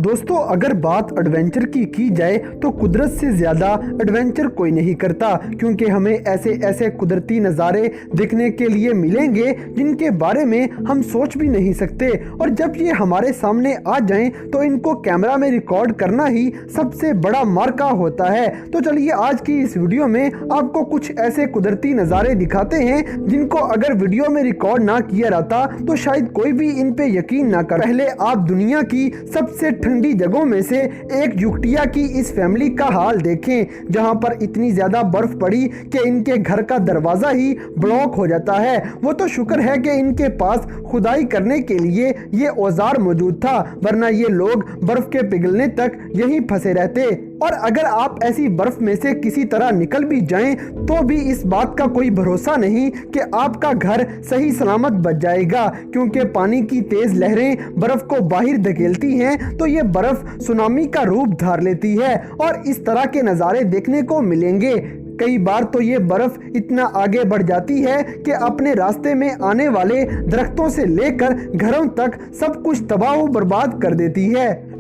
दोस्तों अगर बात एडवेंचर की जाए तो कुदरत से ज़्यादा एडवेंचर कोई नहीं करता, क्योंकि हमें ऐसे ऐसे कुदरती नज़ारे देखने के लिए मिलेंगे जिनके बारे में हम सोच भी नहीं सकते, और जब ये हमारे सामने आ जाएं तो इनको कैमरा में रिकॉर्ड करना ही सबसे बड़ा मार्का होता है। तो चलिए आज की इस वीडियो में आपको कुछ ऐसे कुदरती नज़ारे दिखाते हैं जिनको अगर वीडियो में रिकॉर्ड ना किया रहता तो शायद कोई भी इन पे यकीन ना कर। पहले आप दुनिया की सबसे ठंडी जगहों में से एक युक्तिया की इस फैमिली का हाल देखें, जहां पर इतनी ज्यादा बर्फ पड़ी कि इनके घर का दरवाजा ही ब्लॉक हो जाता है। वो तो शुक्र है कि इनके पास खुदाई करने के लिए ये औजार मौजूद था, वरना ये लोग बर्फ के पिघलने तक यहीं फंसे रहते। और अगर आप ऐसी बर्फ में से किसी तरह निकल भी जाएं तो भी इस बात का कोई भरोसा नहीं कि आपका घर सही सलामत बच जाएगा, क्योंकि पानी की तेज लहरें बर्फ को बाहर धकेलती हैं तो ये बर्फ सुनामी का रूप धार लेती है और इस तरह के नज़ारे देखने को मिलेंगे। कई बार तो ये बर्फ इतना आगे बढ़ जाती है कि अपने रास्ते में आने वाले दरख्तों से लेकर घरों तक सब कुछ तबाह और बर्बाद कर देती है।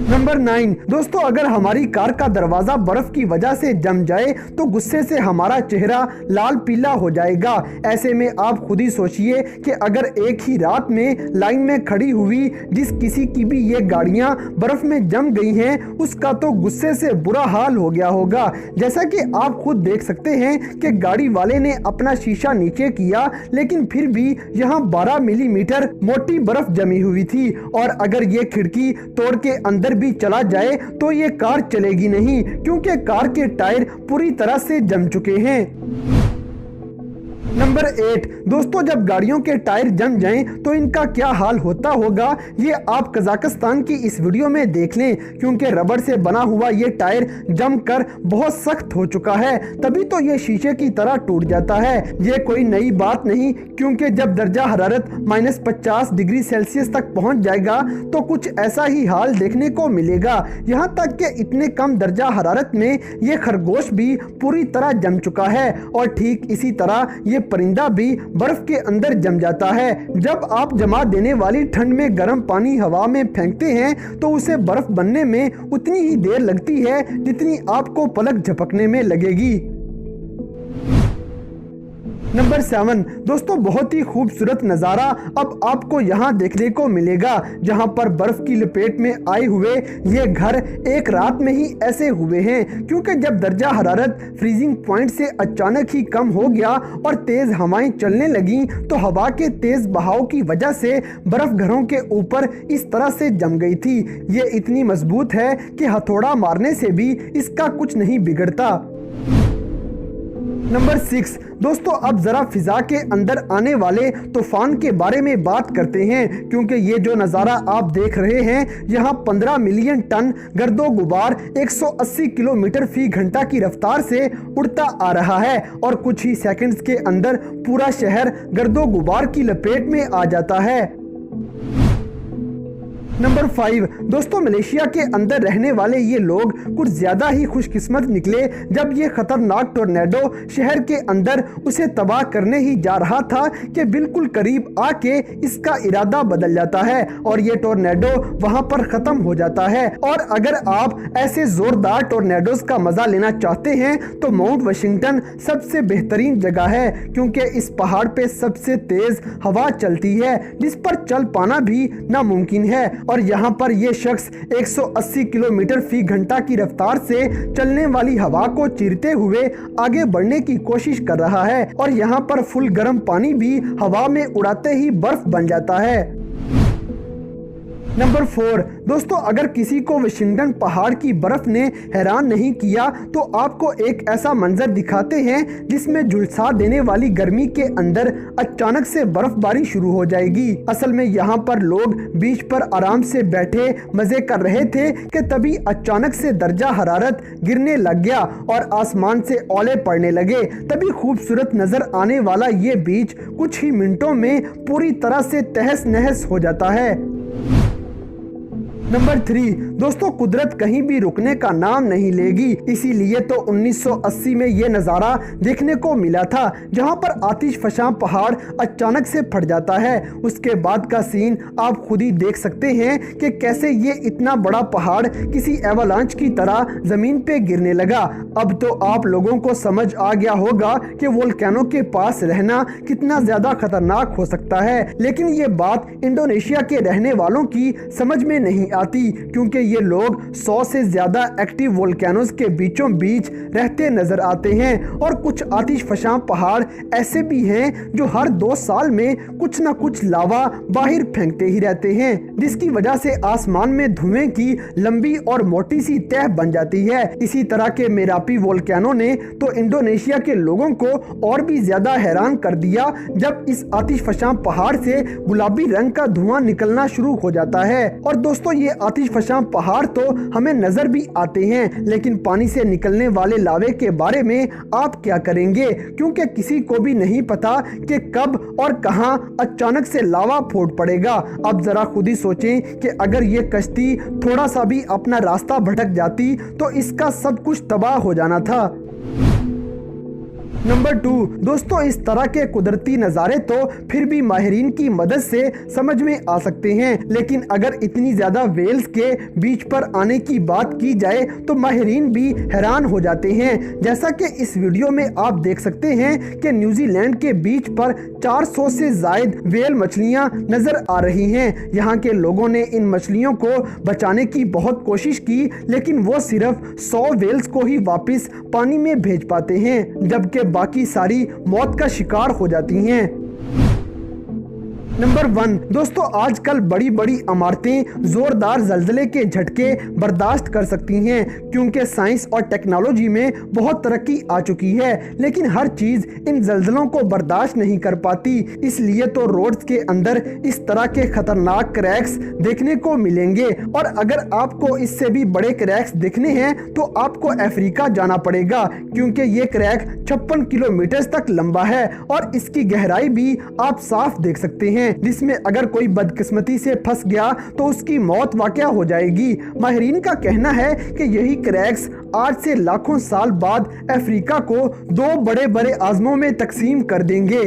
नंबर 9 दोस्तों, अगर हमारी कार का दरवाजा बर्फ की वजह से जम जाए तो गुस्से से हमारा चेहरा लाल पीला हो जाएगा। ऐसे में आप खुद ही सोचिए कि अगर एक ही रात में लाइन में खड़ी हुई जिस किसी की भी ये गाड़ियां बर्फ में जम गई हैं, उसका तो गुस्से से बुरा हाल हो गया होगा। जैसा कि आप खुद देख सकते हैं कि गाड़ी वाले ने अपना शीशा नीचे किया, लेकिन फिर भी यहाँ 12 मिलीमीटर मोटी बर्फ जमी हुई थी, और अगर ये खिड़की तोड़ के अंदर भी चला जाए तो ये कार चलेगी नहीं, क्योंकि कार के टायर पूरी तरह से जम चुके हैं। नंबर 8 दोस्तों, जब गाड़ियों के टायर जम जाएं तो इनका क्या हाल होता होगा ये आप कजाकिस्तान की इस वीडियो में देख लें, क्योंकि रबड़ से बना हुआ ये टायर जमकर बहुत सख्त हो चुका है, तभी तो ये शीशे की तरह टूट जाता है। ये कोई नई बात नहीं, क्योंकि जब दर्जा हरारत -50 डिग्री सेल्सियस तक पहुंच जाएगा तो कुछ ऐसा ही हाल देखने को मिलेगा। यहाँ तक कि इतने कम दर्जा हरारत में ये खरगोश भी पूरी तरह जम चुका है, और ठीक इसी तरह ये परिंदा भी बर्फ के अंदर जम जाता है। जब आप जमा देने वाली ठंड में गर्म पानी हवा में फेंकते हैं तो उसे बर्फ बनने में उतनी ही देर लगती है जितनी आपको पलक झपकने में लगेगी। नंबर 7 दोस्तों, बहुत ही खूबसूरत नज़ारा अब आपको यहाँ देखने को मिलेगा, जहाँ पर बर्फ की लपेट में आए हुए ये घर एक रात में ही ऐसे हुए हैं, क्योंकि जब दर्जा हरारत फ्रीजिंग पॉइंट से अचानक ही कम हो गया और तेज हवाएं चलने लगी तो हवा के तेज बहाव की वजह से बर्फ घरों के ऊपर इस तरह से जम गई थी। ये इतनी मजबूत है कि हथौड़ा मारने से भी इसका कुछ नहीं बिगड़ता। नंबर 6 दोस्तों, अब जरा फिजा के अंदर आने वाले तूफान के बारे में बात करते हैं, क्योंकि ये जो नज़ारा आप देख रहे हैं यहाँ 15 मिलियन टन गर्दो गुबार 180 किलोमीटर फी घंटा की रफ्तार से उड़ता आ रहा है, और कुछ ही सेकंड्स के अंदर पूरा शहर गर्दो गुबार की लपेट में आ जाता है। नंबर 5 दोस्तों, मलेशिया के अंदर रहने वाले ये लोग कुछ ज्यादा ही खुशकिस्मत निकले जब ये खतरनाक टोर्नेडो शहर के अंदर उसे तबाह करने ही जा रहा था कि बिल्कुल करीब आके इसका इरादा बदल जाता है और ये टोर्नेडो वहां पर खत्म हो जाता है। और अगर आप ऐसे जोरदार टोर्नेडोज का मजा लेना चाहते हैं तो माउंट वाशिंगटन सबसे बेहतरीन जगह है, क्योंकि इस पहाड़ पे सबसे तेज हवा चलती है जिस पर चल पाना भी नामुमकिन है, और यहाँ पर ये शख्स 180 किलोमीटर फी घंटा की रफ्तार से चलने वाली हवा को चीरते हुए आगे बढ़ने की कोशिश कर रहा है, और यहाँ पर फुल गर्म पानी भी हवा में उड़ाते ही बर्फ बन जाता है। नंबर 4 दोस्तों, अगर किसी को वाशिंगटन पहाड़ की बर्फ ने हैरान नहीं किया तो आपको एक ऐसा मंजर दिखाते हैं जिसमें झुलसा देने वाली गर्मी के अंदर अचानक से बर्फबारी शुरू हो जाएगी। असल में यहाँ पर लोग बीच पर आराम से बैठे मजे कर रहे थे कि तभी अचानक से दर्जा हरारत गिरने लग गया और आसमान से ओले पड़ने लगे। तभी खूबसूरत नजर आने वाला ये बीच कुछ ही मिनटों में पूरी तरह से तहस नहस हो जाता है। नंबर 3, दोस्तों कुदरत कहीं भी रुकने का नाम नहीं लेगी। इसीलिए तो 1980 में ये नज़ारा देखने को मिला था जहां पर आतिश फशां पहाड़ अचानक से फट जाता है। उसके बाद का सीन आप खुद ही देख सकते हैं कि कैसे ये इतना बड़ा पहाड़ किसी एवालांच की तरह जमीन पे गिरने लगा। अब तो आप लोगों को समझ आ गया होगा कि वोल्केनो के पास रहना कितना ज्यादा खतरनाक हो सकता है, लेकिन ये बात इंडोनेशिया के रहने वालों की समझ में नहीं आती क्योंकि ये लोग 100 से ज्यादा एक्टिव वोल्केनोज के बीचों बीच रहते नजर आते हैं और कुछ आतिश फशां पहाड़ ऐसे भी हैं जो हर 2 साल में कुछ न कुछ लावा बाहर फेंकते ही रहते हैं, जिसकी वजह से आसमान में धुएं की लंबी और मोटी सी तह बन जाती है। इसी तरह के मेरापी वोल्केनो ने तो इंडोनेशिया के लोगों को और भी ज्यादा हैरान कर दिया जब इस आतिश फशां पहाड़ से गुलाबी रंग का धुआं निकलना शुरू हो जाता है। और दोस्तों ये आतिश फशां पहाड़ तो हमें नजर भी आते हैं, लेकिन पानी से निकलने वाले लावे के बारे में आप क्या करेंगे, क्योंकि किसी को भी नहीं पता कि कब और कहां अचानक से लावा फूट पड़ेगा। अब जरा खुद ही सोचें कि अगर ये कश्ती थोड़ा सा भी अपना रास्ता भटक जाती तो इसका सब कुछ तबाह हो जाना था। नंबर 2, दोस्तों इस तरह के कुदरती नज़ारे तो फिर भी माहिरीन की मदद से समझ में आ सकते हैं, लेकिन अगर इतनी ज़्यादा वेल्स के बीच पर आने की बात की जाए तो माहिरीन भी हैरान हो जाते हैं। जैसा कि इस वीडियो में आप देख सकते हैं कि न्यूजीलैंड के बीच पर 400 से ज़ायद वेल मछलियाँ नज़र आ रही हैं। यहाँ के लोगों ने इन मछलियों को बचाने की बहुत कोशिश की, लेकिन वो सिर्फ 100 वेल्स को ही वापस पानी में भेज पाते हैं, जबकि बाकी सारी मौत का शिकार हो जाती हैं। नंबर 1, दोस्तों आजकल बड़ी बड़ी इमारतें जोरदार जल्जले के झटके बर्दाश्त कर सकती हैं क्योंकि साइंस और टेक्नोलॉजी में बहुत तरक्की आ चुकी है, लेकिन हर चीज इन जल्जलों को बर्दाश्त नहीं कर पाती। इसलिए तो रोड्स के अंदर इस तरह के खतरनाक क्रैक्स देखने को मिलेंगे, और अगर आपको इससे भी बड़े क्रैक्स देखने हैं तो आपको अफ्रीका जाना पड़ेगा क्योंकि ये क्रैक 56 किलोमीटर तक लंबा है और इसकी गहराई भी आप साफ देख सकते हैं, जिसमें अगर कोई बदकिस्मती से फंस गया तो उसकी मौत वाक़या हो जाएगी। माहिरीन का कहना है कि यही क्रैक्स आज से लाखों साल बाद अफ्रीका को 2 बड़े बड़े आज़मों में तकसीम कर देंगे।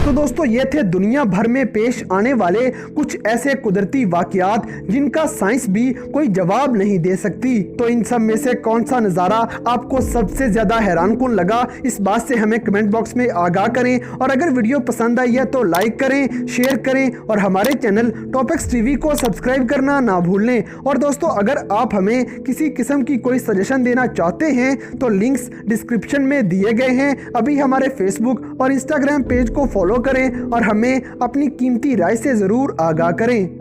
तो दोस्तों ये थे दुनिया भर में पेश आने वाले कुछ ऐसे कुदरती वाकयात जिनका साइंस भी कोई जवाब नहीं दे सकती। तो इन सब में से कौन सा नज़ारा आपको सबसे ज़्यादा हैरानकुन लगा, इस बात से हमें कमेंट बॉक्स में आगाह करें। और अगर वीडियो पसंद आई है तो लाइक करें, शेयर करें और हमारे चैनल टॉपिक्स टीवी को सब्सक्राइब करना ना भूलें। और दोस्तों अगर आप हमें किसी किस्म की कोई सजेशन देना चाहते हैं तो लिंक्स डिस्क्रिप्शन में दिए गए हैं। अभी हमारे फेसबुक और इंस्टाग्राम पेज को फॉलो करें और हमें अपनी कीमती राय से ज़रूर आगाह करें।